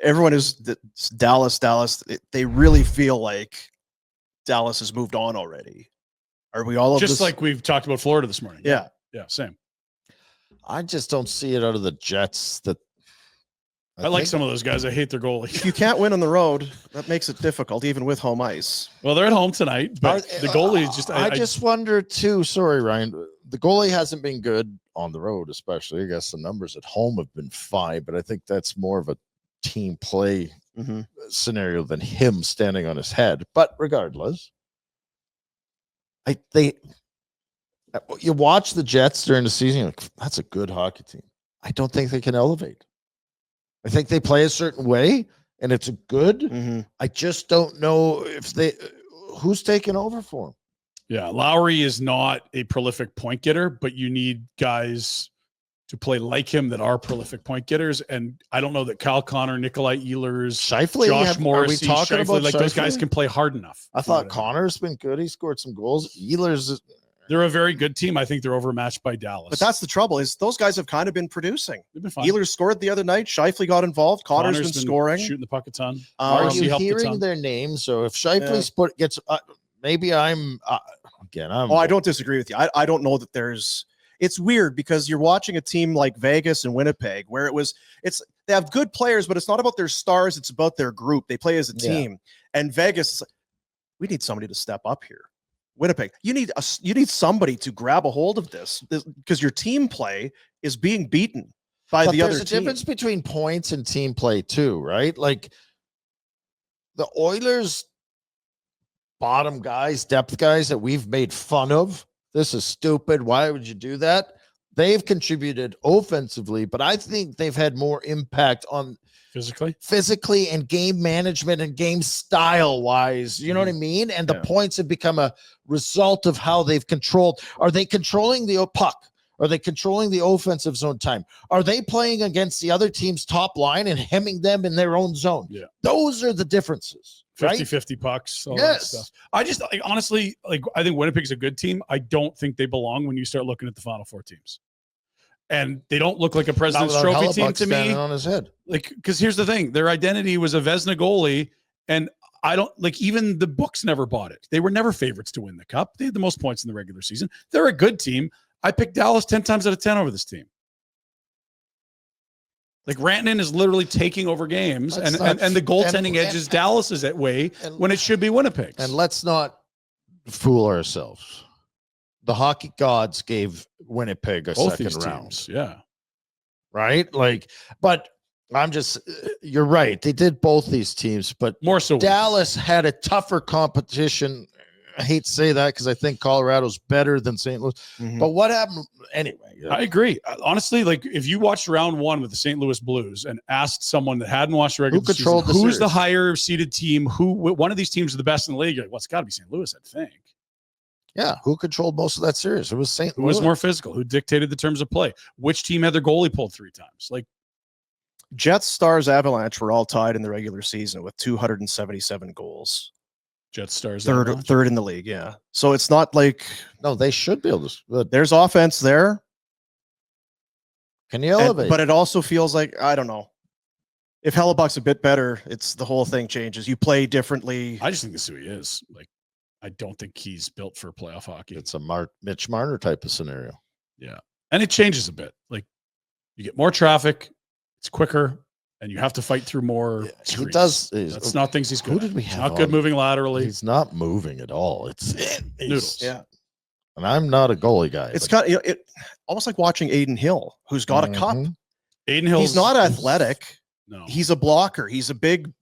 everyone is Dallas. They really feel like Dallas has moved on already. Are we all just like we've talked about Florida this morning? Yeah, same. I just don't see it out of the Jets. That I like some of those guys. I hate their goalie. If you can't win on the road, that makes it difficult, even with home ice. Well, they're at home tonight, but the goalie is just. I just wonder too. Sorry, Ryan. The goalie hasn't been good on the road, especially. I guess the numbers at home have been fine, but I think that's more of a team play scenario than him standing on his head. But regardless, you watch the Jets during the season, you're like, that's a good hockey team. I don't think they can elevate. I think they play a certain way, and it's a good. I just don't know if who's taking over for them. Yeah, Lowry is not a prolific point getter, but you need guys to play like him that are prolific point getters. And I don't know that Kyle Connor, Nikolai Ehlers, Shifley, Josh Morrissey, Shifley, like those guys can play hard enough. I thought Connor's been good. He scored some goals. Ehlers, they're a very good team. I think they're overmatched by Dallas. But that's the trouble is those guys have kind of been producing. They've been fine. Ehlers scored the other night. Shifley got involved. Connor's been scoring. Shooting the puck a ton. Are you hearing their names? So if Shifley's gets maybe I'm again. I don't disagree with you. I don't know that there's. It's weird because you're watching a team like Vegas and Winnipeg where they have good players, but it's not about their stars. It's about their group. They play as a team. And Vegas, we need somebody to step up here. Winnipeg, you need somebody to grab a hold of this because your team play is being beaten by the other team. There's a difference between points and team play too, right? Like the Oilers bottom guys, depth guys that we've made fun of. This is stupid. Why would you do that? They've contributed offensively, but I think they've had more impact on physically and game management and game style wise. You know what I mean? And the points have become a result of how they've controlled. Are they controlling the puck? Are they controlling the offensive zone time? Are they playing against the other team's top line and hemming them in their own zone? Yeah. Those are the differences. 50-50 pucks. All that stuff. I just honestly, I think Winnipeg's a good team. I don't think they belong when you start looking at the Final Four teams. And they don't look like a President's Trophy team to me. On his head. Because here's the thing. Their identity was a Vezina goalie. And I don't even the books never bought it. They were never favorites to win the cup. They had the most points in the regular season. They're a good team. I picked Dallas 10 times out of 10 over this team. Like Rantanen is literally taking over games, and the goaltending edge is Dallas's way when it should be Winnipeg's. And let's not fool ourselves. The hockey gods gave Winnipeg a second round. Yeah. Right? But you're right. They did both these teams, but more so Dallas had a tougher competition. I hate to say that because I think Colorado's better than St. Louis. But what happened anyway? I agree. Honestly, if you watched round one with the St. Louis Blues and asked someone that hadn't watched the regular season, who's the higher seeded team? One of these teams are the best in the league? You're like, well, it's got to be St. Louis, I think. Yeah, who controlled most of that series? It was St. Louis. Who was more physical? Who dictated the terms of play? Which team had their goalie pulled 3 times? Jets, Stars, Avalanche were all tied in the regular season with 277 goals. Jets, Stars, third in the league. Yeah. So it's not like they should be able to. There's offense there. Can you elevate? But it also feels like I don't know. If Hellebuck's a bit better, it's the whole thing changes. You play differently. I just think this is who he is. I don't think he's built for playoff hockey. It's a Mitch Marner type of scenario. Yeah, and it changes a bit. You get more traffic, it's quicker. And you have to fight through more. He does. That's not things he's good. Who did we have? Not good moving laterally. He's not moving at all. It's noodles. Yeah. And I'm not a goalie guy. It's almost like watching Aiden Hill, who's got a cup. Aiden Hill. He's not athletic. No. He's a blocker. He's a big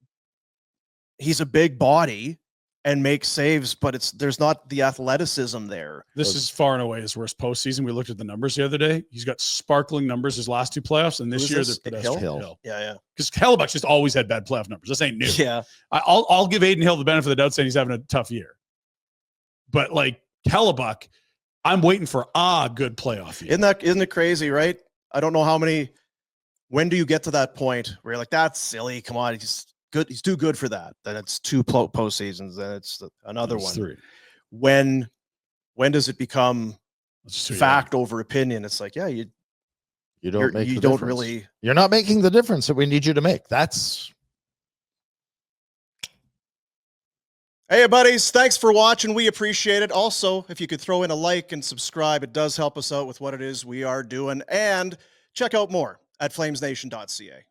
body and makes saves, but there's not the athleticism there. This is far and away his worst postseason. We looked at the numbers the other day. He's got sparkling numbers his last 2 playoffs, and this year they're Hill. Yeah. Because Hellebuck just always had bad playoff numbers. This ain't new. Yeah. I'll give Aiden Hill the benefit of the doubt saying he's having a tough year. But Hellebuck, I'm waiting for a good playoff year. Isn't it crazy, right? I don't know when do you get to that point where you're like, that's silly. Come on, he's good. He's too good for that. Then it's 2 postseasons. Then it's another one. 3. When does it become fact over opinion? It's like, yeah, You don't make you the don't difference. really. You're not making the difference that we need you to make. That's. Hey, buddies, thanks for watching. We appreciate it. Also, if you could throw in a like and subscribe, it does help us out with what it is we are doing. And check out more at flamesnation.ca.